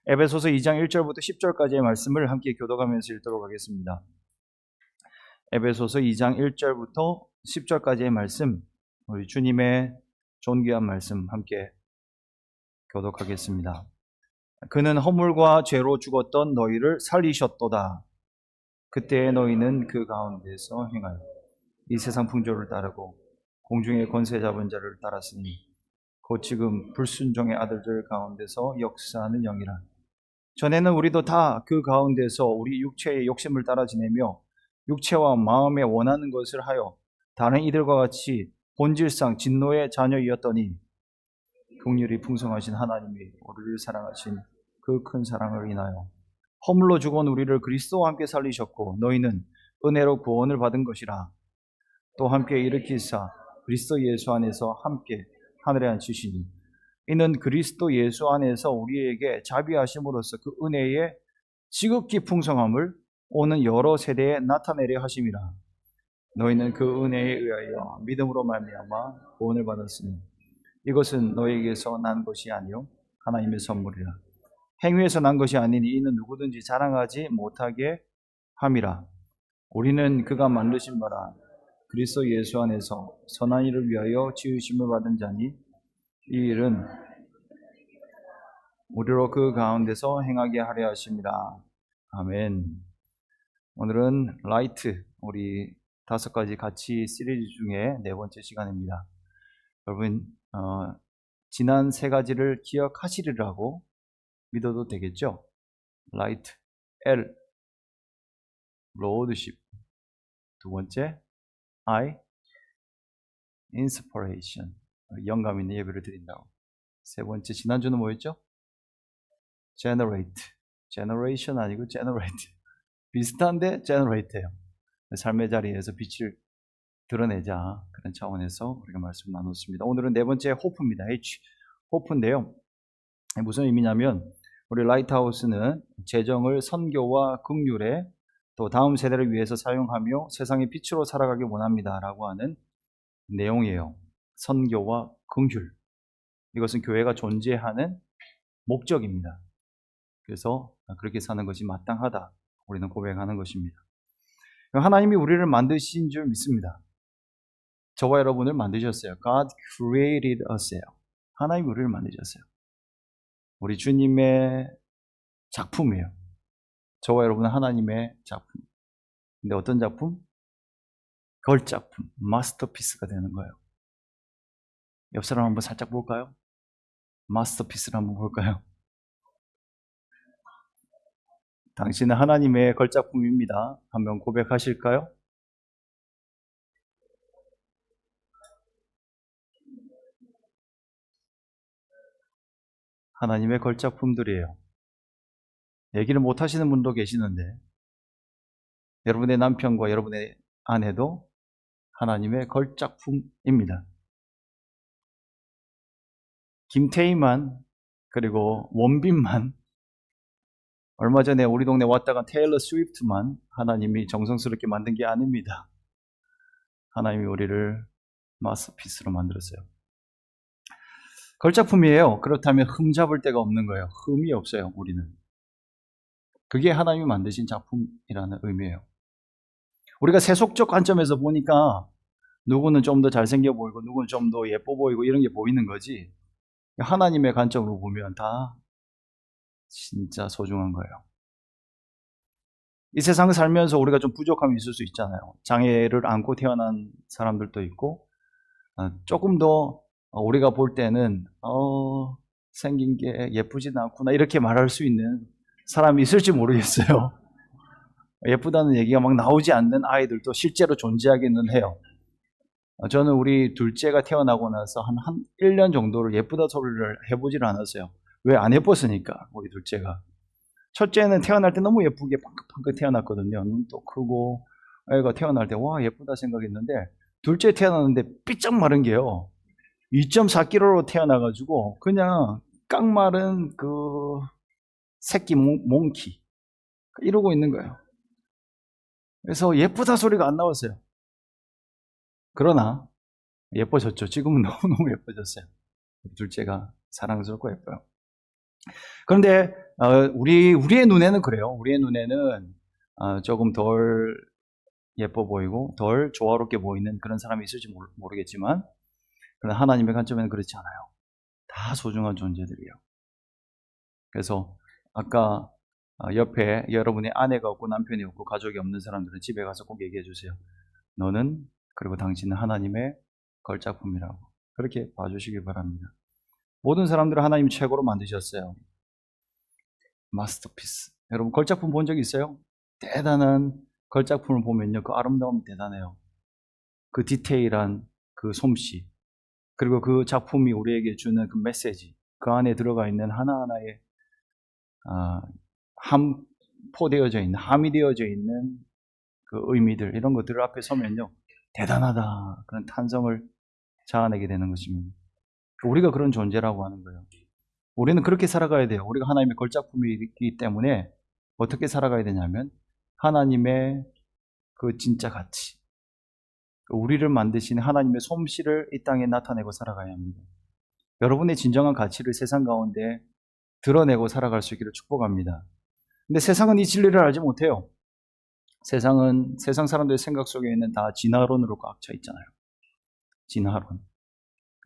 에베소서 2장 1절부터 10절까지의 말씀을 함께 교독하면서 읽도록 하겠습니다. 에베소서 2장 1절부터 10절까지의 말씀, 우리 주님의 존귀한 말씀 함께 교독하겠습니다. 그는 허물과 죄로 죽었던 너희를 살리셨도다. 그때의 너희는 그 가운데서 행하여 이 세상 풍조를 따르고 공중의 권세 잡은 자를 따랐으니 곧 지금 불순종의 아들들 가운데서 역사하는 영이라. 전에는 우리도 다 그 가운데서 우리 육체의 욕심을 따라 지내며 육체와 마음에 원하는 것을 하여 다른 이들과 같이 본질상 진노의 자녀이었더니 긍휼이 풍성하신 하나님이 우리를 사랑하신 그 큰 사랑을 인하여 허물로 죽은 우리를 그리스도와 함께 살리셨고 너희는 은혜로 구원을 받은 것이라. 또 함께 일으키사 그리스도 예수 안에서 함께 하늘에 앉히시니 이는 그리스도 예수 안에서 우리에게 자비하심으로써 그 은혜의 지극히 풍성함을 오는 여러 세대에 나타내려 하심이라. 너희는 그 은혜에 의하여 믿음으로 말미암아 구원을 받았으니 이것은 너희에게서 난 것이 아니요 하나님의 선물이라. 행위에서 난 것이 아니니 이는 누구든지 자랑하지 못하게 함이라. 우리는 그가 만드신 바라 그리스도 예수 안에서 선한 일을 위하여 지으심을 받은 자니 이 일은 우리로 그 가운데서 행하게 하려 하심이라. 아멘. 오늘은 라이트, 우리 5가지 가치 시리즈 중에 4번째 시간입니다. 여러분 지난 3가지를 기억하시리라고 믿어도 되겠죠? 라이트, L, 로드십. 2번째, I, 인스퍼레이션, 영감 있는 예배를 드린다고. 3번째, 지난주는 뭐였죠? generate, generation 아니고 generate. 비슷한데 generate예요. 삶의 자리에서 빛을 드러내자, 그런 차원에서 우리가 말씀 나눴습니다. 오늘은 4번째 호프입니다. H, 호프인데요. 무슨 의미냐면 우리 라이트하우스는 재정을 선교와 긍휼에 또 다음 세대를 위해서 사용하며 세상의 빛으로 살아가기 원합니다 라고 하는 내용이에요. 선교와 긍휼, 이것은 교회가 존재하는 목적입니다. 그래서 그렇게 사는 것이 마땅하다, 우리는 고백하는 것입니다. 하나님이 우리를 만드신 줄 믿습니다. 저와 여러분을 만드셨어요. God created us요. 하나님이 우리를 만드셨어요. 우리 주님의 작품이에요. 저와 여러분은 하나님의 작품. 근데 어떤 작품? 걸작품, 마스터피스가 되는 거예요. 옆 사람 한번 살짝 볼까요? 마스터피스를 한번 볼까요? 당신은 하나님의 걸작품입니다. 한번 고백하실까요? 하나님의 걸작품들이에요. 얘기를 못 하시는 분도 계시는데 여러분의 남편과 여러분의 아내도 하나님의 걸작품입니다. 김태희만, 그리고 원빈만, 얼마 전에 우리 동네 왔다간 테일러 스위프트만 하나님이 정성스럽게 만든 게 아닙니다. 하나님이 우리를 마스터피스로 만들었어요. 걸작품이에요. 그렇다면 흠잡을 데가 없는 거예요. 흠이 없어요, 우리는. 그게 하나님이 만드신 작품이라는 의미예요. 우리가 세속적 관점에서 보니까 누구는 좀 더 잘생겨 보이고 누구는 좀 더 예뻐 보이고 이런 게 보이는 거지, 하나님의 관점으로 보면 다 진짜 소중한 거예요. 이 세상을 살면서 우리가 좀 부족함이 있을 수 있잖아요. 장애를 안고 태어난 사람들도 있고 조금 더 우리가 볼 때는 생긴 게 예쁘진 않구나 이렇게 말할 수 있는 사람이 있을지 모르겠어요. 예쁘다는 얘기가 막 나오지 않는 아이들도 실제로 존재하기는 해요. 저는 우리 둘째가 태어나고 나서 한 1년 정도를 예쁘다 소리를 해보질 않았어요. 왜? 안 예뻤으니까. 우리 둘째가. 첫째는 태어날 때 너무 예쁘게 팡긋팡긋 태어났거든요. 눈도 크고 애가 태어날 때 와 예쁘다 생각했는데 둘째 태어났는데 삐쩍 마른 게요, 2.4kg로 태어나가지고 그냥 깡마른 그 새끼 몽키 이러고 있는 거예요. 그래서 예쁘다 소리가 안 나왔어요. 그러나 예뻐졌죠. 지금은 너무너무 예뻐졌어요. 둘째가 사랑스럽고 예뻐요. 그런데 우리의 눈에는 그래요. 우리의 눈에는 조금 덜 예뻐 보이고 덜 조화롭게 보이는 그런 사람이 있을지 모르겠지만, 그러나 하나님의 관점에는 그렇지 않아요. 다 소중한 존재들이에요. 그래서 아까 옆에 여러분의 아내가 없고 남편이 없고 가족이 없는 사람들은 집에 가서 꼭 얘기해 주세요. 너는, 그리고 당신은 하나님의 걸작품이라고. 그렇게 봐주시기 바랍니다. 모든 사람들을 하나님 최고로 만드셨어요. 마스터피스. 여러분 걸작품 본 적 있어요? 대단한 걸작품을 보면요, 그 아름다움이 대단해요. 그 디테일한 그 솜씨, 그리고 그 작품이 우리에게 주는 그 메시지, 그 안에 들어가 있는 하나하나의 함이 되어져 있는 그 의미들, 이런 것들 앞에 서면요, 대단하다, 그런 탄성을 자아내게 되는 것입니다. 우리가 그런 존재라고 하는 거예요. 우리는 그렇게 살아가야 돼요. 우리가 하나님의 걸작품이기 때문에 어떻게 살아가야 되냐면, 하나님의 그 진짜 가치, 우리를 만드신 하나님의 솜씨를 이 땅에 나타내고 살아가야 합니다. 여러분의 진정한 가치를 세상 가운데 드러내고 살아갈 수 있기를 축복합니다. 근데 세상은 이 진리를 알지 못해요. 세상 사람들의 생각 속에 있는 다 진화론으로 꽉 차 있잖아요.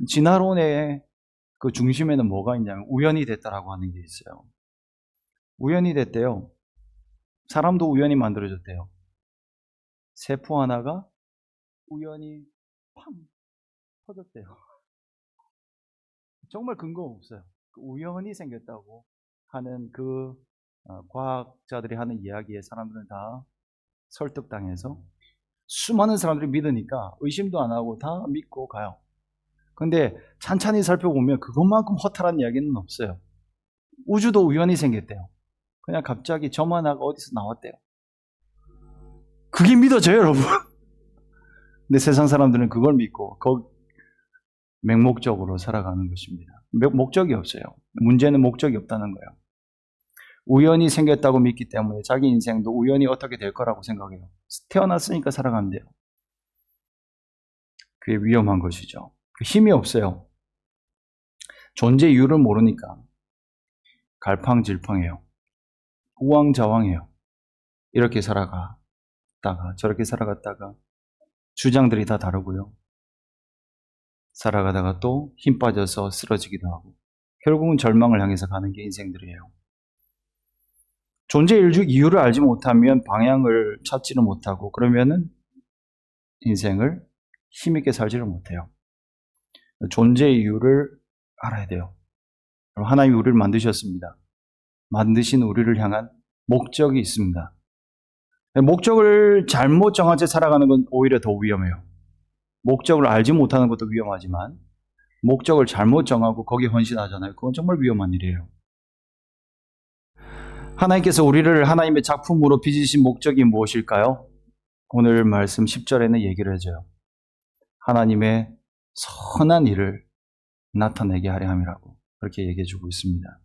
진화론의 그 중심에는 뭐가 있냐면 우연이 됐다라고 하는 게 있어요. 우연이 됐대요. 사람도 우연히 만들어졌대요. 세포 하나가 우연히 팡 터졌대요. 정말 근거 없어요. 우연히 생겼다고 하는 그 과학자들이 하는 이야기에 사람들은 다 설득당해서 수많은 사람들이 믿으니까 의심도 안 하고 다 믿고 가요. 근데 찬찬히 살펴보면 그것만큼 허탈한 이야기는 없어요. 우주도 우연히 생겼대요. 그냥 갑자기 점 하나가 어디서 나왔대요. 그게 믿어져요, 여러분. 근데 세상 사람들은 그걸 믿고 맹목적으로 살아가는 것입니다. 목적이 없어요. 문제는 목적이 없다는 거예요. 우연히 생겼다고 믿기 때문에 자기 인생도 우연히 어떻게 될 거라고 생각해요. 태어났으니까 살아가면 돼요. 그게 위험한 것이죠. 힘이 없어요. 존재 이유를 모르니까 갈팡질팡해요. 우왕좌왕해요. 이렇게 살아갔다가 저렇게 살아갔다가 주장들이 다 다르고요. 살아가다가 또 힘 빠져서 쓰러지기도 하고 결국은 절망을 향해서 가는 게 인생들이에요. 존재 이유를 알지 못하면 방향을 찾지를 못하고, 그러면은 인생을 힘있게 살지를 못해요. 존재 이유를 알아야 돼요. 하나님이 우리를 만드셨습니다. 만드신 우리를 향한 목적이 있습니다. 목적을 잘못 정한 채 살아가는 건 오히려 더 위험해요. 목적을 알지 못하는 것도 위험하지만 목적을 잘못 정하고 거기에 헌신하잖아요. 그건 정말 위험한 일이에요. 하나님께서 우리를 하나님의 작품으로 빚으신 목적이 무엇일까요? 오늘 말씀 10절에는 얘기를 해줘요. 하나님의 선한 일을 나타내게 하려 함이라고 그렇게 얘기해주고 있습니다.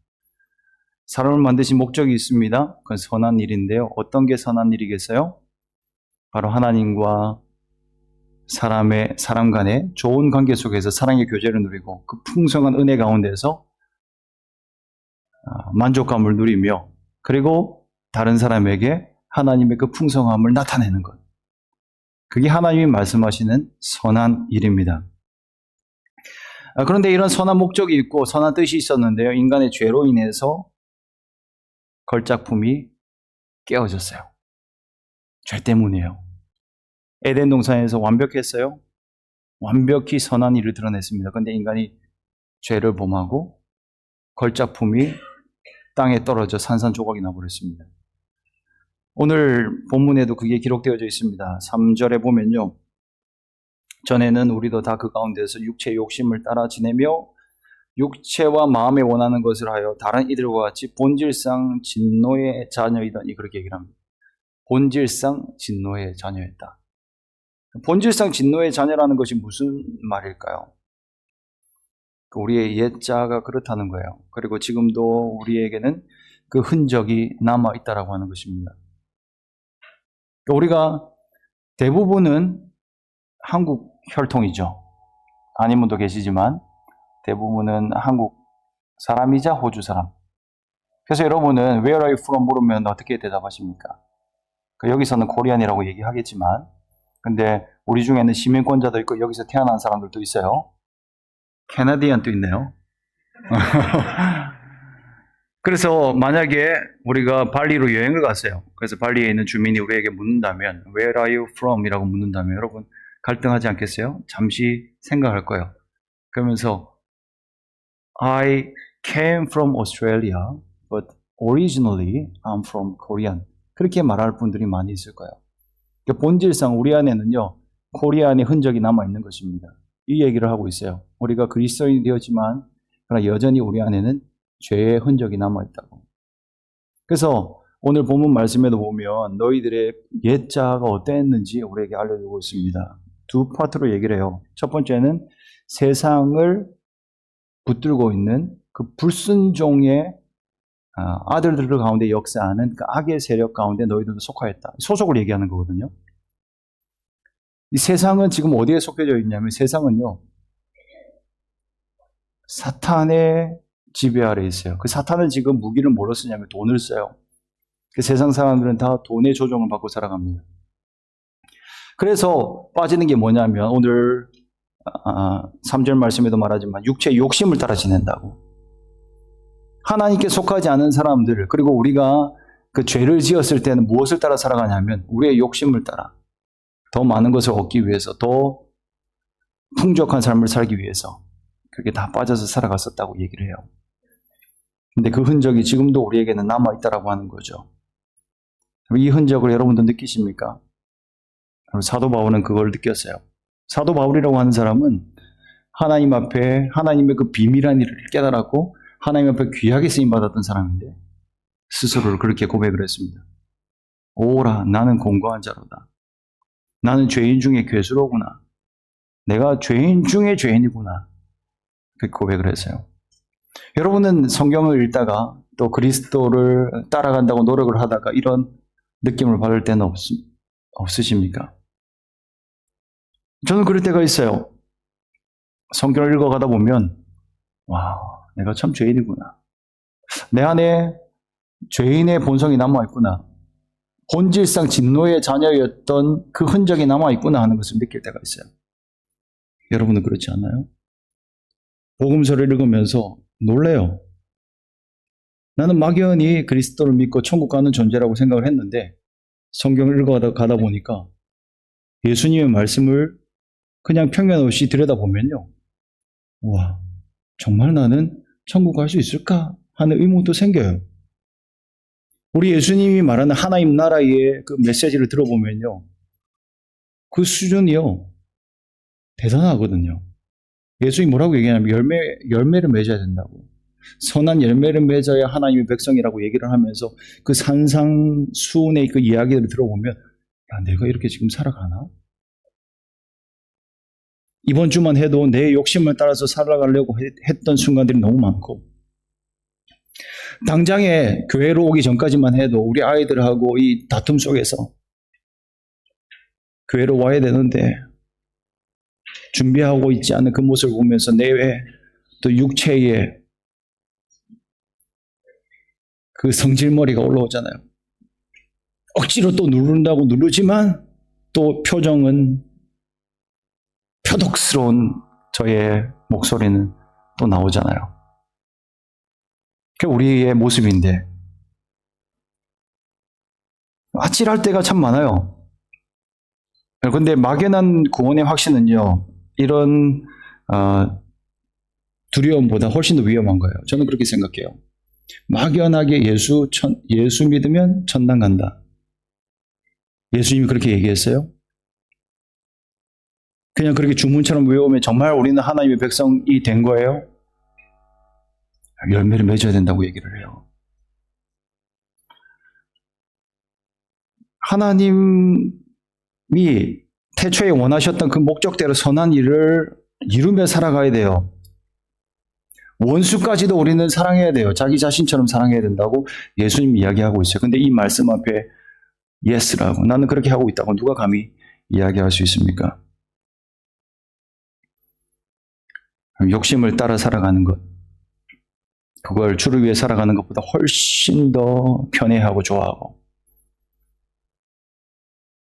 사람을 만드신 목적이 있습니다. 그건 선한 일인데요. 어떤 게 선한 일이겠어요? 바로 하나님과 사람 간의 좋은 관계 속에서 사랑의 교제를 누리고 그 풍성한 은혜 가운데서 만족감을 누리며, 그리고 다른 사람에게 하나님의 그 풍성함을 나타내는 것. 그게 하나님이 말씀하시는 선한 일입니다. 그런데 이런 선한 목적이 있고 선한 뜻이 있었는데요. 인간의 죄로 인해서 걸작품이 깨어졌어요. 죄 때문이에요. 에덴 동산에서 완벽했어요. 완벽히 선한 일을 드러냈습니다. 그런데 인간이 죄를 범하고 걸작품이 땅에 떨어져 산산조각이 나버렸습니다. 오늘 본문에도 그게 기록되어져 있습니다. 3절에 보면요. 전에는 우리도 다 그 가운데서 육체의 욕심을 따라 지내며 육체와 마음에 원하는 것을 하여 다른 이들과 같이 본질상 진노의 자녀이더니, 그렇게 얘기를 합니다. 본질상 진노의 자녀였다. 본질상 진노의 자녀라는 것이 무슨 말일까요? 우리의 옛자가 그렇다는 거예요. 그리고 지금도 우리에게는 그 흔적이 남아있다라고 하는 것입니다. 우리가 대부분은 한국 혈통이죠. 아닌 분도 계시지만 대부분은 한국 사람이자 호주 사람. 그래서 여러분은 Where are you from 물으면 어떻게 대답하십니까? 여기서는 코리안이라고 얘기하겠지만, 근데 우리 중에는 시민권자도 있고 여기서 태어난 사람들도 있어요. 캐나디안도 있네요. 그래서 만약에 우리가 발리로 여행을 갔어요. 그래서 발리에 있는 주민이 우리에게 묻는다면 Where are you from? 이라고 묻는다면 여러분 갈등하지 않겠어요? 잠시 생각할 거예요. 그러면서 I came from Australia, but originally I'm from Korean. 그렇게 말할 분들이 많이 있을 거예요. 본질상 우리 안에는요, 코리안의 흔적이 남아있는 것입니다. 이 얘기를 하고 있어요. 우리가 그리스도인이 되었지만 그러나 여전히 우리 안에는 죄의 흔적이 남아있다고. 그래서 오늘 본문 말씀에도 보면 너희들의 옛자가 어땠는지 우리에게 알려주고 있습니다. 두 파트로 얘기를 해요. 첫 번째는 세상을 붙들고 있는 그 불순종의 아들들 가운데 역사하는 그 악의 세력 가운데 너희들도 속하였다. 소속을 얘기하는 거거든요. 이 세상은 지금 어디에 속해져 있냐면 세상은요, 사탄의 지배 아래 있어요. 그 사탄은 지금 무기를 뭐로 쓰냐면 돈을 써요. 그 세상 사람들은 다 돈의 조종을 받고 살아갑니다. 그래서 빠지는 게 뭐냐면 오늘 3절 말씀에도 말하지만 육체의 욕심을 따라 지낸다고. 하나님께 속하지 않은 사람들, 그리고 우리가 그 죄를 지었을 때는 무엇을 따라 살아가냐면 우리의 욕심을 따라 더 많은 것을 얻기 위해서, 더 풍족한 삶을 살기 위해서 그게 다 빠져서 살아갔었다고 얘기를 해요. 근데 그 흔적이 지금도 우리에게는 남아있다라고 하는 거죠. 이 흔적을 여러분도 느끼십니까? 사도 바울은 그걸 느꼈어요. 사도 바울이라고 하는 사람은 하나님 앞에 하나님의 그 비밀한 일을 깨달았고 하나님 앞에 귀하게 쓰임받았던 사람인데 스스로를 그렇게 고백을 했습니다. 오라, 나는 공고한 자로다. 나는 죄인 중에 괴수로구나. 내가 죄인 중에 죄인이구나. 그렇게 고백을 했어요. 여러분은 성경을 읽다가 또 그리스도를 따라간다고 노력을 하다가 이런 느낌을 받을 때는 없으십니까? 저는 그럴 때가 있어요. 성경을 읽어가다 보면 와, 내가 참 죄인이구나. 내 안에 죄인의 본성이 남아있구나. 본질상 진노의 자녀였던 그 흔적이 남아있구나 하는 것을 느낄 때가 있어요. 여러분은 그렇지 않나요? 복음서를 읽으면서 놀래요. 나는 막연히 그리스도를 믿고 천국 가는 존재라고 생각을 했는데 성경을 읽어가다 보니까 예수님의 말씀을 그냥 평면 없이 들여다보면요. 와, 정말 나는 천국 갈 수 있을까? 하는 의문도 생겨요. 우리 예수님이 말하는 하나님 나라의 그 메시지를 들어보면요. 그 수준이요. 대단하거든요. 예수님이 뭐라고 얘기하냐면 열매를 맺어야 된다고. 선한 열매를 맺어야 하나님의 백성이라고 얘기를 하면서 그 산상수훈의 그 이야기를 들어보면 야, 내가 이렇게 지금 살아가나? 이번 주만 해도 내 욕심을 따라서 살아가려고 했던 순간들이 너무 많고 당장에 교회로 오기 전까지만 해도 우리 아이들하고 이 다툼 속에서 교회로 와야 되는데 준비하고 있지 않은 그 모습을 보면서 내외 또 육체의 그 성질머리가 올라오잖아요. 억지로 또 누른다고 누르지만 또 표정은 표독스러운 저의 목소리는 또 나오잖아요. 그게 우리의 모습인데 아찔할 때가 참 많아요. 그런데 막연한 구원의 확신은요. 이런 두려움보다 훨씬 더 위험한 거예요. 저는 그렇게 생각해요. 막연하게 예수 믿으면 천당 간다. 예수님이 그렇게 얘기했어요? 그냥 그렇게 주문처럼 외우면 정말 우리는 하나님의 백성이 된 거예요? 열매를 맺어야 된다고 얘기를 해요. 하나님이 태초에 원하셨던 그 목적대로 선한 일을 이루며 살아가야 돼요. 원수까지도 우리는 사랑해야 돼요. 자기 자신처럼 사랑해야 된다고 예수님이 이야기하고 있어요. 근데 이 말씀 앞에 예스라고 나는 그렇게 하고 있다고 누가 감히 이야기할 수 있습니까? 욕심을 따라 살아가는 것. 그걸 주를 위해 살아가는 것보다 훨씬 더 편해하고 좋아하고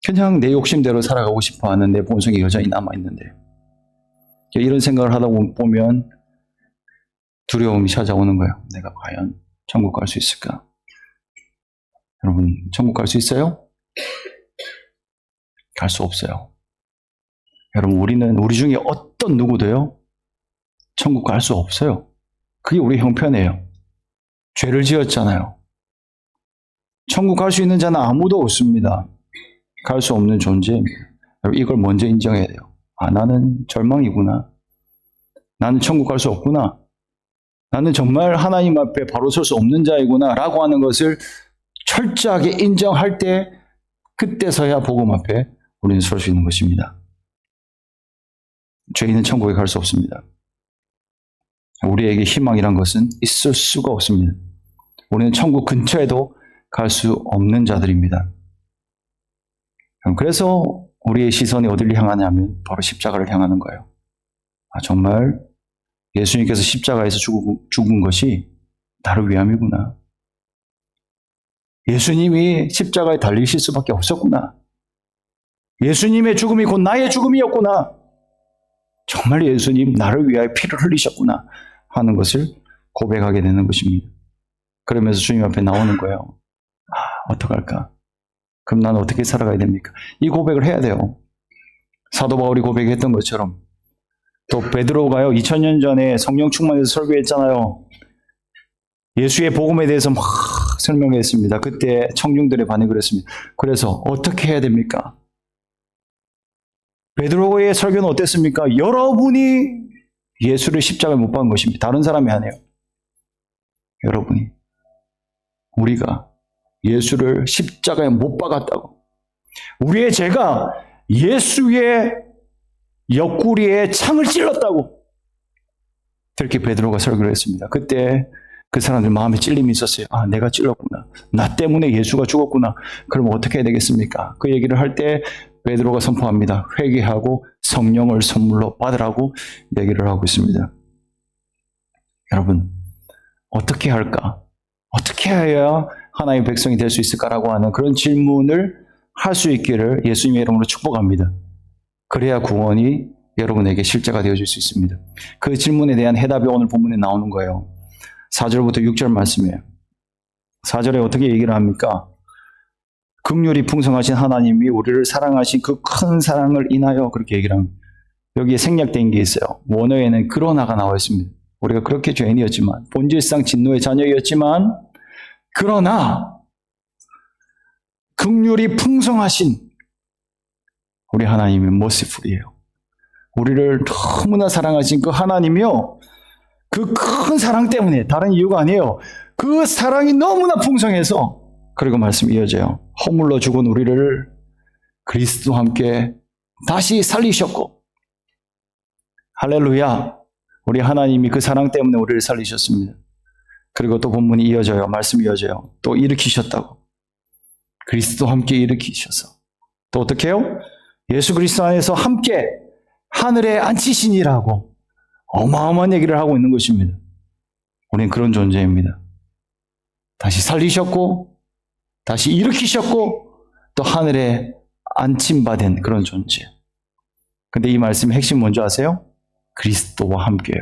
그냥 내 욕심대로 살아가고 싶어하는 내 본성이 여전히 남아있는데 이런 생각을 하다 보면 두려움이 찾아오는 거예요. 내가 과연 천국 갈 수 있을까? 여러분, 천국 갈 수 있어요? 갈 수 없어요. 여러분, 우리 중에 어떤 누구도요, 천국 갈 수 없어요. 그게 우리 형편이에요. 죄를 지었잖아요. 천국 갈 수 있는 자는 아무도 없습니다. 갈 수 없는 존재입니다. 여러분, 이걸 먼저 인정해야 돼요. 아, 나는 절망이구나. 나는 천국 갈 수 없구나. 나는 정말 하나님 앞에 바로 설 수 없는 자이구나 라고 하는 것을 철저하게 인정할 때 그때서야 복음 앞에 우리는 설 수 있는 것입니다. 죄인은 천국에 갈 수 없습니다. 우리에게 희망이란 것은 있을 수가 없습니다. 우리는 천국 근처에도 갈 수 없는 자들입니다. 그래서 우리의 시선이 어디를 향하냐면 바로 십자가를 향하는 거예요. 아, 정말 예수님께서 십자가에서 죽은 것이 나를 위함이구나. 예수님이 십자가에 달리실 수밖에 없었구나. 예수님의 죽음이 곧 나의 죽음이었구나. 정말 예수님 나를 위하여 피를 흘리셨구나 하는 것을 고백하게 되는 것입니다. 그러면서 주님 앞에 나오는 거예요. 아, 어떡할까? 그럼 나는 어떻게 살아가야 됩니까? 이 고백을 해야 돼요. 사도 바울이 고백했던 것처럼 또 베드로가요 2000년 전에 성령 충만해서 설교했잖아요. 예수의 복음에 대해서 막 설명했습니다. 그때 청중들의 반응이 그랬습니다. 그래서 어떻게 해야 됩니까? 베드로의 설교는 어땠습니까? 여러분이 예수를 십자가에 못 박은 것입니다. 다른 사람이 아니에요. 여러분이. 우리가 예수를 십자가에 못 박았다고. 우리의 죄가 예수의 옆구리에 창을 찔렀다고. 그렇게 베드로가 설교를 했습니다. 그때 그 사람들 마음에 찔림이 있었어요. 아, 내가 찔렀구나. 나 때문에 예수가 죽었구나. 그럼 어떻게 해야 되겠습니까? 그 얘기를 할 때 베드로가 선포합니다. 회개하고 성령을 선물로 받으라고 얘기를 하고 있습니다. 여러분, 어떻게 할까? 어떻게 해야 하나님의 백성이 될 수 있을까라고 하는 그런 질문을 할 수 있기를 예수님의 이름으로 축복합니다. 그래야 구원이 여러분에게 실제가 되어질 수 있습니다. 그 질문에 대한 해답이 오늘 본문에 나오는 거예요. 4절부터 6절 말씀이에요. 4절에 어떻게 얘기를 합니까? 긍휼이 풍성하신 하나님이 우리를 사랑하신 그 큰 사랑을 인하여 그렇게 얘기를 합니다. 여기에 생략된 게 있어요. 원어에는 그러나가 나와 있습니다. 우리가 그렇게 죄인이었지만, 본질상 진노의 자녀였지만, 그러나 긍휼이 풍성하신 우리 하나님이 merciful이에요. 우리를 너무나 사랑하신 그 하나님이요, 그 큰 사랑 때문에, 다른 이유가 아니에요. 그 사랑이 너무나 풍성해서, 그리고 말씀이 이어져요. 허물로 죽은 우리를 그리스도와 함께 다시 살리셨고, 할렐루야, 우리 하나님이 그 사랑 때문에 우리를 살리셨습니다. 그리고 또 본문이 이어져요. 말씀이 이어져요. 또 일으키셨다고. 그리스도와 함께 일으키셔서 또 어떻게 해요? 예수 그리스도 안에서 함께 하늘에 앉히시니라고 어마어마한 얘기를 하고 있는 것입니다. 우리는 그런 존재입니다. 다시 살리셨고, 다시 일으키셨고, 또 하늘에 앉힘받은 그런 존재. 근데 이 말씀의 핵심 뭔지 아세요? 그리스도와 함께요.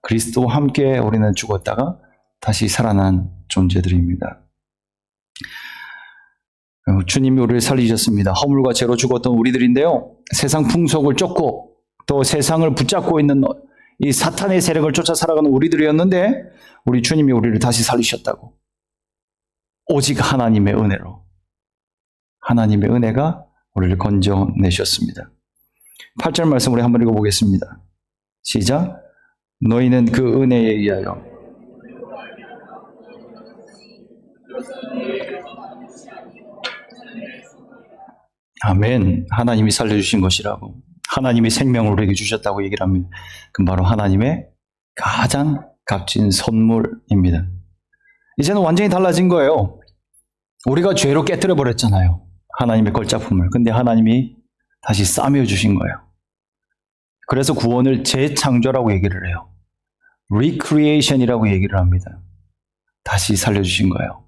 그리스도와 함께 우리는 죽었다가 다시 살아난 존재들입니다. 주님이 우리를 살리셨습니다. 허물과 죄로 죽었던 우리들인데요. 세상 풍속을 쫓고 또 세상을 붙잡고 있는 이 사탄의 세력을 쫓아 살아가는 우리들이었는데 우리 주님이 우리를 다시 살리셨다고. 오직 하나님의 은혜로. 하나님의 은혜가 우리를 건져내셨습니다. 8절 말씀 우리 한번 읽어보겠습니다. 시작. 너희는 그 은혜에 의하여 아멘. 하나님이 살려주신 것이라고. 하나님이 생명을 우리에게 주셨다고 얘기를 합니다. 그럼 바로 하나님의 가장 값진 선물입니다. 이제는 완전히 달라진 거예요. 우리가 죄로 깨뜨려 버렸잖아요. 하나님의 걸작품을. 근데 하나님이 다시 싸매어 주신 거예요. 그래서 구원을 재창조라고 얘기를 해요. recreation이라고 얘기를 합니다. 다시 살려주신 거예요.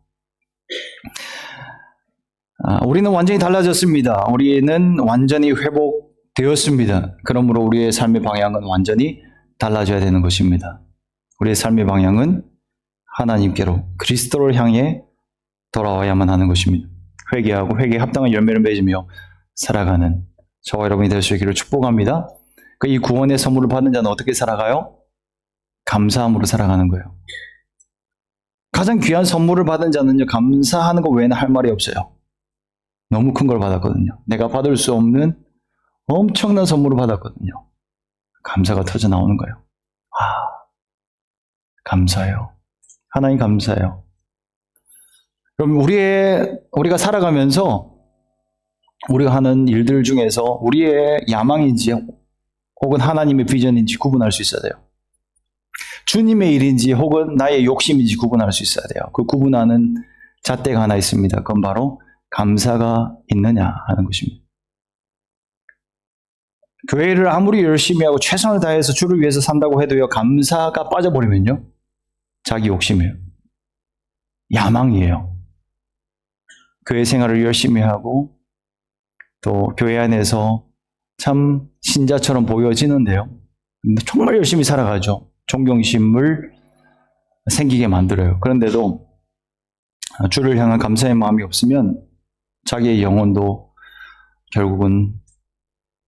우리는 완전히 달라졌습니다. 우리는 완전히 회복되었습니다. 그러므로 우리의 삶의 방향은 완전히 달라져야 되는 것입니다. 우리의 삶의 방향은 하나님께로, 그리스도를 향해 돌아와야만 하는 것입니다. 회개하고 회개에 합당한 열매를 맺으며 살아가는 저와 여러분이 될 수 있기를 축복합니다. 이 구원의 선물을 받는 자는 어떻게 살아가요? 감사함으로 살아가는 거예요. 가장 귀한 선물을 받은 자는요, 감사하는 것 외에는 할 말이 없어요. 너무 큰 걸 받았거든요. 내가 받을 수 없는 엄청난 선물을 받았거든요. 감사가 터져 나오는 거예요. 감사해요. 하나님 감사해요. 그럼 우리가 살아가면서 우리가 하는 일들 중에서 우리의 야망인지 혹은 하나님의 비전인지 구분할 수 있어야 돼요. 주님의 일인지 혹은 나의 욕심인지 구분할 수 있어야 돼요. 그 구분하는 잣대가 하나 있습니다. 그건 바로 감사가 있느냐 하는 것입니다. 교회를 아무리 열심히 하고 최선을 다해서 주를 위해서 산다고 해도요, 감사가 빠져버리면요, 자기 욕심이에요. 야망이에요. 교회 생활을 열심히 하고 또 교회 안에서 참 신자처럼 보여지는데요, 정말 열심히 살아가죠. 존경심을 생기게 만들어요. 그런데도 주를 향한 감사의 마음이 없으면 자기의 영혼도 결국은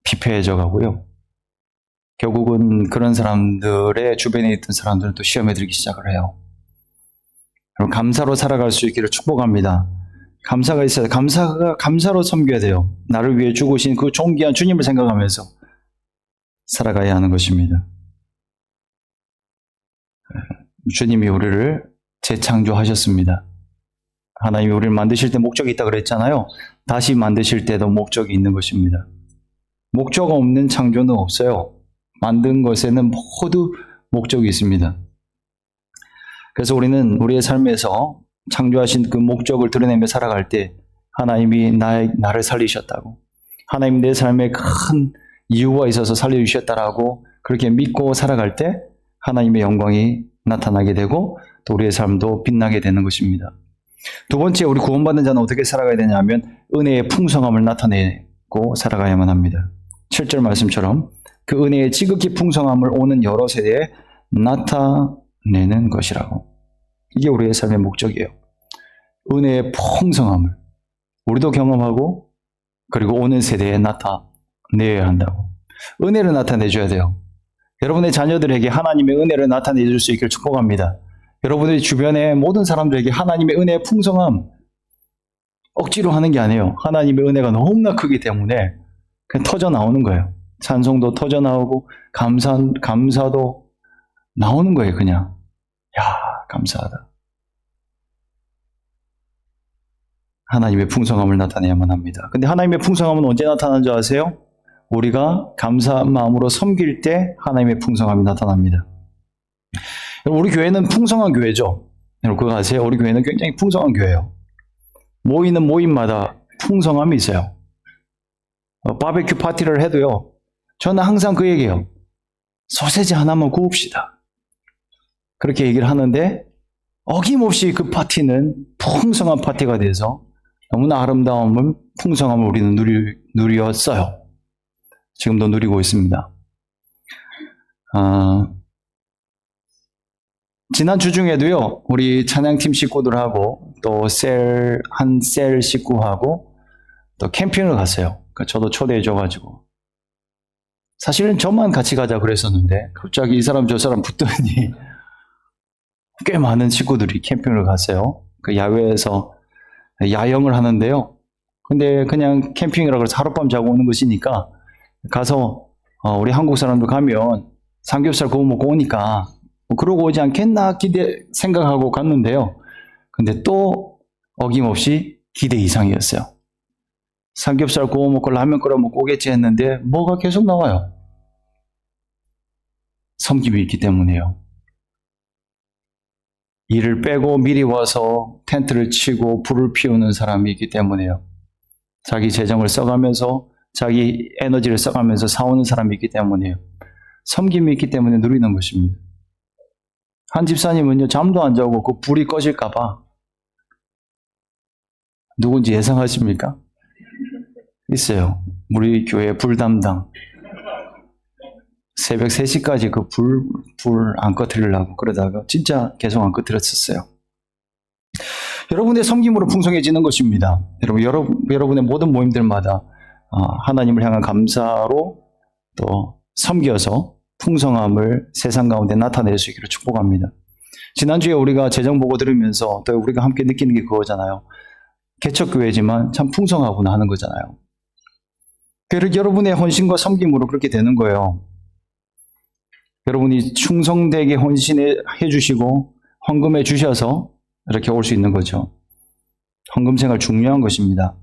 피폐해져 가고요. 결국은 그런 사람들의 주변에 있던 사람들은 또 시험에 들기 시작을 해요. 그럼 감사로 살아갈 수 있기를 축복합니다. 감사가 있어야 돼요. 감사로 섬겨야 돼요. 나를 위해 죽으신 그 존귀한 주님을 생각하면서 살아가야 하는 것입니다. 주님이 우리를 재창조하셨습니다. 하나님이 우리를 만드실 때 목적이 있다고 그랬잖아요. 다시 만드실 때도 목적이 있는 것입니다. 목적 없는 창조는 없어요. 만든 것에는 모두 목적이 있습니다. 그래서 우리는 우리의 삶에서 창조하신 그 목적을 드러내며 살아갈 때 하나님이 나를 살리셨다고, 하나님 내 삶에 큰 이유가 있어서 살려주셨다라고 그렇게 믿고 살아갈 때 하나님의 영광이 나타나게 되고 또 우리의 삶도 빛나게 되는 것입니다. 두 번째, 우리 구원받은 자는 어떻게 살아가야 되냐면 은혜의 풍성함을 나타내고 살아가야만 합니다. 7절 말씀처럼 그 은혜의 지극히 풍성함을 오는 여러 세대에 나타내는 것이라고. 이게 우리의 삶의 목적이에요. 은혜의 풍성함을 우리도 경험하고 그리고 오는 세대에 나타내야 한다고. 은혜를 나타내줘야 돼요. 여러분의 자녀들에게 하나님의 은혜를 나타내줄 수 있기를 축복합니다. 여러분의 주변의 모든 사람들에게 하나님의 은혜의 풍성함 억지로 하는 게 아니에요. 하나님의 은혜가 너무나 크기 때문에 그냥 터져 나오는 거예요. 찬송도 터져 나오고 감사도 나오는 거예요. 그냥 감사하다. 하나님의 풍성함을 나타내야만 합니다. 근데 하나님의 풍성함은 언제 나타나는 줄 아세요? 우리가 감사한 마음으로 섬길 때 하나님의 풍성함이 나타납니다. 우리 교회는 풍성한 교회죠. 여러분 그거 아세요? 우리 교회는 굉장히 풍성한 교회예요. 모이는 모임마다 풍성함이 있어요. 바베큐 파티를 해도요, 저는 항상 그 얘기해요. 소세지 하나만 구웁시다. 그렇게 얘기를 하는데 어김없이 그 파티는 풍성한 파티가 돼서 너무나 아름다움을, 풍성함을 우리는 누렸어요. 지금도 누리고 있습니다. 지난 주 중에도요, 우리 찬양팀 식구들하고 또 한 셀 식구하고 또 캠핑을 갔어요. 그러니까 저도 초대해줘가지고. 사실은 저만 같이 가자 그랬었는데 갑자기 이 사람 저 사람 붙더니 꽤 많은 식구들이 캠핑을 갔어요. 그 야외에서 야영을 하는데요. 근데 그냥 캠핑이라고 해서 하룻밤 자고 오는 것이니까 가서 우리 한국 사람들 가면 삼겹살 구워 먹고 오니까 그러고 오지 않겠나 생각하고 갔는데요. 근데 또 어김없이 기대 이상이었어요. 삼겹살 구워 먹고 라면 끓여 먹고 오겠지 했는데 뭐가 계속 나와요. 섬김이 있기 때문이에요. 일을 빼고 미리 와서 텐트를 치고 불을 피우는 사람이 있기 때문이에요. 자기 재정을 써가면서 자기 에너지를 써가면서 사오는 사람이 있기 때문이에요. 섬김이 있기 때문에 누리는 것입니다. 한 집사님은요, 잠도 안 자고 그 불이 꺼질까봐. 누군지 예상하십니까? 있어요. 우리 교회 불 담당. 새벽 3시까지 그 불 안 꺼뜨리려고 그러다가 진짜 계속 안 꺼뜨렸었어요. 여러분의 섬김으로 풍성해지는 것입니다. 여러분의 모든 모임들마다 하나님을 향한 감사로 또 섬겨서 풍성함을 세상 가운데 나타낼 수 있기를 축복합니다. 지난주에 우리가 재정 보고 들으면서 또 우리가 함께 느끼는 게 그거잖아요. 개척교회지만 참 풍성하구나 하는 거잖아요. 여러분의 헌신과 섬김으로 그렇게 되는 거예요. 여러분이 충성되게 헌신해 주시고 헌금해 주셔서 이렇게 올 수 있는 거죠. 헌금 생활 중요한 것입니다.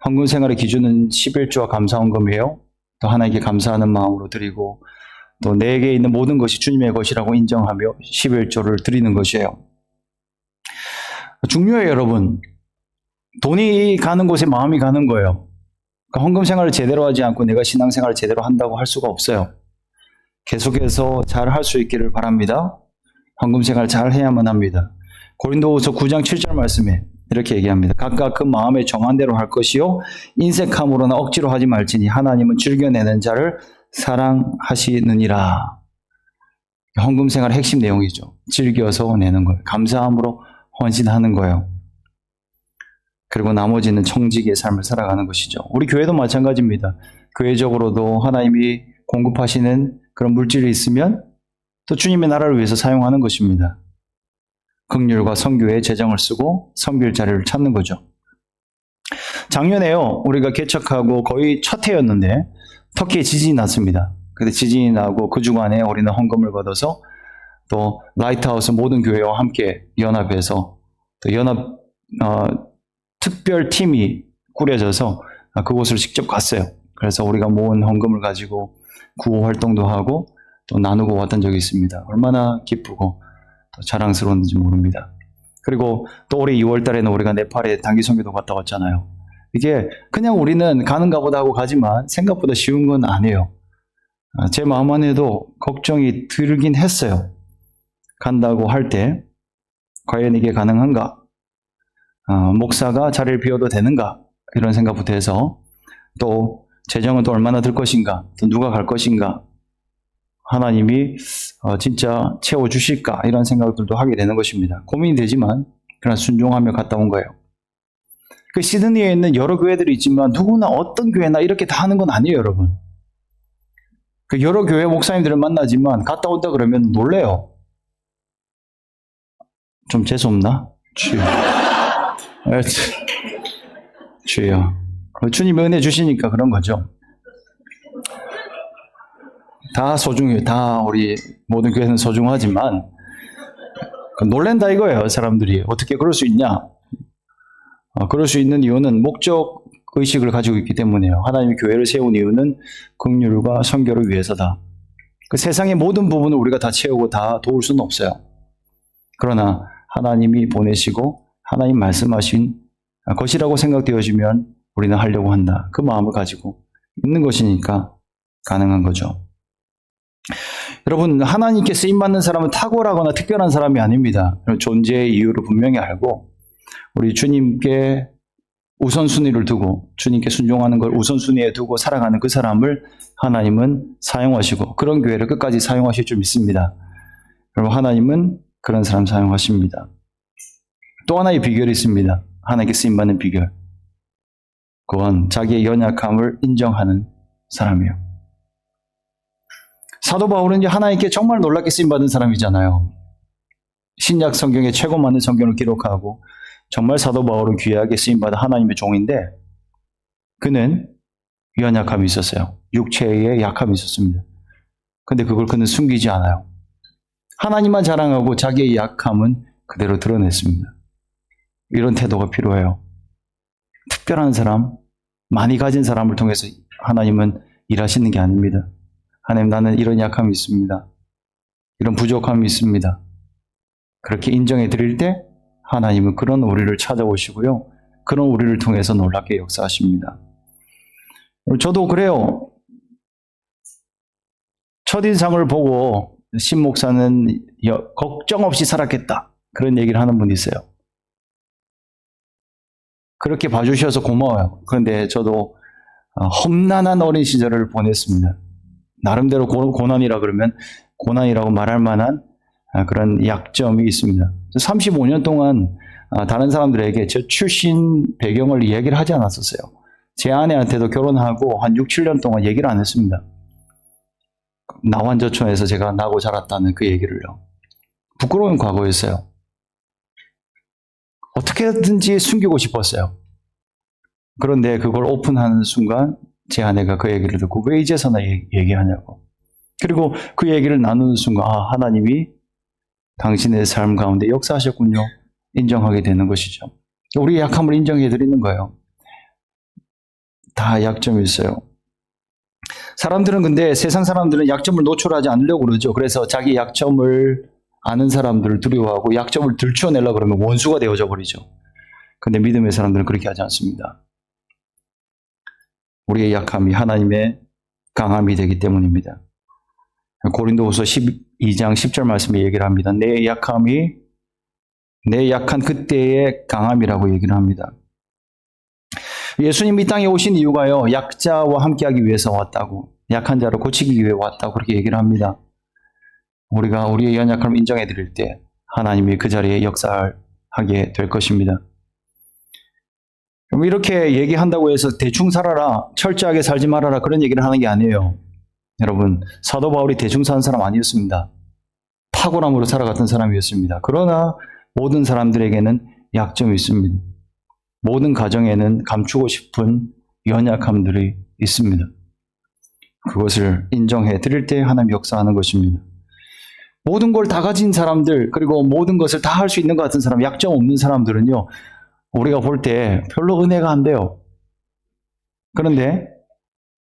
헌금 생활의 기준은 11조와 감사 헌금이에요. 또 하나님께 감사하는 마음으로 드리고 또 내게 있는 모든 것이 주님의 것이라고 인정하며 11조를 드리는 것이에요. 중요해요, 여러분. 돈이 가는 곳에 마음이 가는 거예요. 그러니까 헌금 생활을 제대로 하지 않고 내가 신앙 생활을 제대로 한다고 할 수가 없어요. 계속해서 잘 할 수 있기를 바랍니다. 헌금 생활 잘 해야만 합니다. 고린도후서 9장 7절 말씀에 이렇게 얘기합니다. 각각 그 마음에 정한 대로 할 것이요 인색함으로나 억지로 하지 말지니 하나님은 즐겨내는 자를 사랑하시느니라. 헌금 생활의 핵심 내용이죠. 즐겨서 내는 거예요. 감사함으로 헌신하는 거예요. 그리고 나머지는 청지기의 삶을 살아가는 것이죠. 우리 교회도 마찬가지입니다. 교회적으로도 하나님이 공급하시는 그런 물질이 있으면 또 주님의 나라를 위해서 사용하는 것입니다. 긍휼과 선교에 재정을 쓰고 섬길 자리를 찾는 거죠. 작년에요, 우리가 개척하고 거의 첫 해였는데 터키에 지진이 났습니다. 근데 지진이 나고 그 주간에 우리는 헌금을 받아서 또 라이트하우스 모든 교회와 함께 연합해서 또 연합 특별팀이 꾸려져서 그곳을 직접 갔어요. 그래서 우리가 모은 헌금을 가지고 구호 활동도 하고 또 나누고 왔던 적이 있습니다. 얼마나 기쁘고 또 자랑스러웠는지 모릅니다. 그리고 또 올해 2월 달에는 우리가 네팔에 단기 선교도 갔다 왔잖아요. 이게 그냥 우리는 가는가 보다 하고 가지만 생각보다 쉬운 건 아니에요. 제 마음 안에도 걱정이 들긴 했어요. 간다고 할 때 과연 이게 가능한가? 목사가 자리를 비워도 되는가? 이런 생각부터 해서 또 재정은 또 얼마나 들 것인가? 또 누가 갈 것인가? 하나님이 진짜 채워주실까? 이런 생각들도 하게 되는 것입니다. 고민이 되지만 그러나 순종하며 갔다 온 거예요. 그 시드니에 있는 여러 교회들이 있지만 누구나 어떤 교회나 이렇게 다 하는 건 아니에요, 여러분. 그 여러 교회 목사님들을 만나지만 갔다 온다 그러면 놀래요. 좀 재수없나? 주여. 주님이 은혜 주시니까 그런 거죠. 다 소중해요. 다 우리 모든 교회는 소중하지만 놀랜다 이거예요. 사람들이 어떻게 그럴 수 있냐? 그럴 수 있는 이유는 목적 의식을 가지고 있기 때문이에요. 하나님이 교회를 세운 이유는 긍휼과 선교를 위해서다. 그 세상의 모든 부분을 우리가 다 채우고 다 도울 수는 없어요. 그러나 하나님이 보내시고 하나님 말씀하신 것이라고 생각되어지면 우리는 하려고 한다. 그 마음을 가지고 있는 것이니까 가능한 거죠. 여러분, 하나님께 쓰임받는 사람은 탁월하거나 특별한 사람이 아닙니다. 존재의 이유를 분명히 알고 우리 주님께 우선순위를 두고 주님께 순종하는 걸 우선순위에 두고 살아가는 그 사람을 하나님은 사용하시고 그런 교회를 끝까지 사용하실 줄 믿습니다. 여러분, 하나님은 그런 사람 사용하십니다. 또 하나의 비결이 있습니다. 하나님께 쓰임받는 비결. 그건 자기의 연약함을 인정하는 사람이에요. 사도 바울은 하나님께 정말 놀랍게 쓰임받은 사람이잖아요. 신약 성경에 최고 많은 성경을 기록하고 정말 사도 바울은 귀하게 쓰임받은 하나님의 종인데 그는 연약함이 있었어요. 육체의 약함이 있었습니다. 근데 그걸 그는 숨기지 않아요. 하나님만 자랑하고 자기의 약함은 그대로 드러냈습니다. 이런 태도가 필요해요. 특별한 사람, 많이 가진 사람을 통해서 하나님은 일하시는 게 아닙니다. 하나님, 나는 이런 약함이 있습니다. 이런 부족함이 있습니다. 그렇게 인정해 드릴 때 하나님은 그런 우리를 찾아오시고요. 그런 우리를 통해서 놀랍게 역사하십니다. 저도 그래요. 첫인상을 보고 신 목사는 걱정 없이 살았겠다. 그런 얘기를 하는 분이 있어요. 그렇게 봐주셔서 고마워요. 그런데 저도 험난한 어린 시절을 보냈습니다. 나름대로 고난이라 그러면 고난이라고 말할 만한 그런 약점이 있습니다. 35년 동안 다른 사람들에게 저 출신 배경을 얘기를 하지 않았었어요. 제 아내한테도 결혼하고 한 6, 7년 동안 얘기를 안 했습니다. 나완저촌에서 제가 나고 자랐다는 그 얘기를요. 부끄러운 과거였어요. 어떻게든지 숨기고 싶었어요. 그런데 그걸 오픈하는 순간 제 아내가 그 얘기를 듣고 왜 이제서나 얘기하냐고. 그리고 그 얘기를 나누는 순간 하나님이 당신의 삶 가운데 역사하셨군요. 인정하게 되는 것이죠. 우리의 약함을 인정해 드리는 거예요. 다 약점이 있어요. 사람들은 근데 세상 사람들은 약점을 노출하지 않으려고 그러죠. 그래서 자기 약점을 아는 사람들을 두려워하고 약점을 들추어내려고 그러면 원수가 되어져 버리죠. 근데 믿음의 사람들은 그렇게 하지 않습니다. 우리의 약함이 하나님의 강함이 되기 때문입니다. 고린도후서 12장 10절 말씀에 얘기를 합니다. 내 약함이 내 약한 그때의 강함이라고 얘기를 합니다. 예수님이 이 땅에 오신 이유가요. 약자와 함께하기 위해서 왔다고. 약한 자를 고치기 위해 왔다고 그렇게 얘기를 합니다. 우리가 우리의 연약함을 인정해 드릴 때 하나님이 그 자리에 역사하게 될 것입니다. 이렇게 얘기한다고 해서 대충 살아라, 철저하게 살지 말아라 그런 얘기를 하는 게 아니에요. 여러분, 사도 바울이 대충 사는 사람 아니었습니다. 탁월함으로 살아갔던 사람이었습니다. 그러나 모든 사람들에게는 약점이 있습니다. 모든 가정에는 감추고 싶은 연약함들이 있습니다. 그것을 인정해 드릴 때 하나님 역사하는 것입니다. 모든 걸 다 가진 사람들, 그리고 모든 것을 다 할 수 있는 것 같은 사람, 약점 없는 사람들은요, 우리가 볼 때 별로 은혜가 안 돼요. 그런데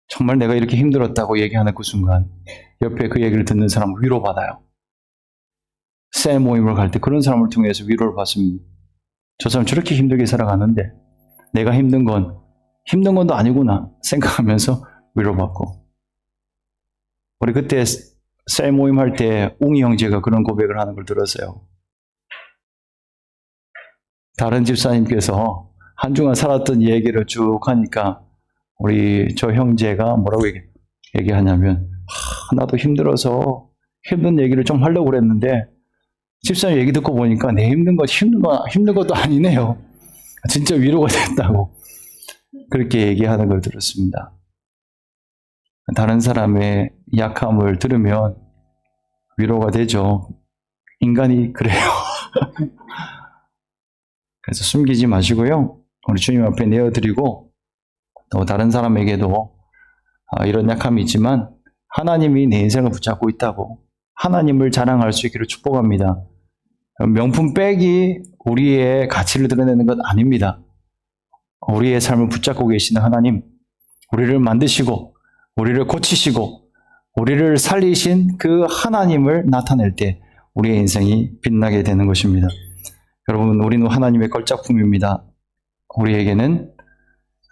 정말 내가 이렇게 힘들었다고 얘기하는 그 순간 옆에 그 얘기를 듣는 사람을 위로받아요. 셀 모임을 갈 때 그런 사람을 통해서 위로를 받습니다. 저 사람 저렇게 힘들게 살아가는데 내가 힘든 건도 아니구나 생각하면서 위로받고. 우리 그때 셀 모임 할 때 웅이 형제가 그런 고백을 하는 걸 들었어요. 다른 집사님께서 한 주간 살았던 얘기를 쭉 하니까 우리 저 형제가 뭐라고 얘기하냐면 나도 힘들어서 힘든 얘기를 좀 하려고 그랬는데 집사님 얘기 듣고 보니까 내 힘든 것도 아니네요. 진짜 위로가 됐다고 그렇게 얘기하는 걸 들었습니다. 다른 사람의 약함을 들으면 위로가 되죠. 인간이 그래요. 그래서 숨기지 마시고요. 우리 주님 앞에 내어드리고 또 다른 사람에게도 이런 약함이 있지만 하나님이 내 인생을 붙잡고 있다고 하나님을 자랑할 수 있기를 축복합니다. 명품백이 우리의 가치를 드러내는 건 아닙니다. 우리의 삶을 붙잡고 계시는 하나님, 우리를 만드시고 우리를 고치시고 우리를 살리신 그 하나님을 나타낼 때 우리의 인생이 빛나게 되는 것입니다. 여러분, 우리는 하나님의 걸작품입니다. 우리에게는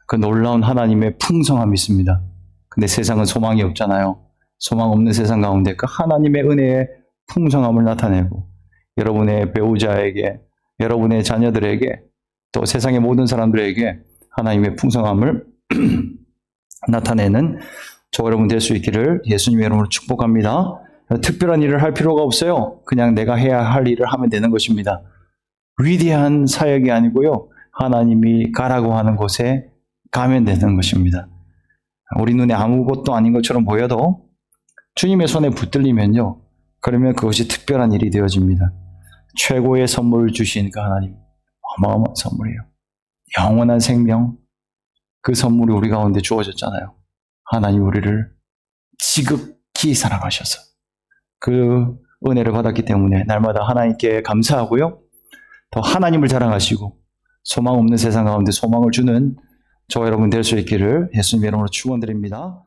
그 놀라운 하나님의 풍성함이 있습니다. 근데 세상은 소망이 없잖아요. 소망 없는 세상 가운데 그 하나님의 은혜의 풍성함을 나타내고 여러분의 배우자에게, 여러분의 자녀들에게, 또 세상의 모든 사람들에게 하나님의 풍성함을 나타내는 저 여러분 될 수 있기를 예수님의 이름으로 축복합니다. 특별한 일을 할 필요가 없어요. 그냥 내가 해야 할 일을 하면 되는 것입니다. 위대한 사역이 아니고요. 하나님이 가라고 하는 곳에 가면 되는 것입니다. 우리 눈에 아무것도 아닌 것처럼 보여도 주님의 손에 붙들리면요. 그러면 그것이 특별한 일이 되어집니다. 최고의 선물을 주신 그 하나님, 어마어마한 선물이에요. 영원한 생명, 그 선물이 우리 가운데 주어졌잖아요. 하나님 우리를 지극히 사랑하셔서 그 은혜를 받았기 때문에 날마다 하나님께 감사하고요. 더 하나님을 자랑하시고 소망 없는 세상 가운데 소망을 주는 저와 여러분 될 수 있기를 예수님의 이름으로 축원드립니다.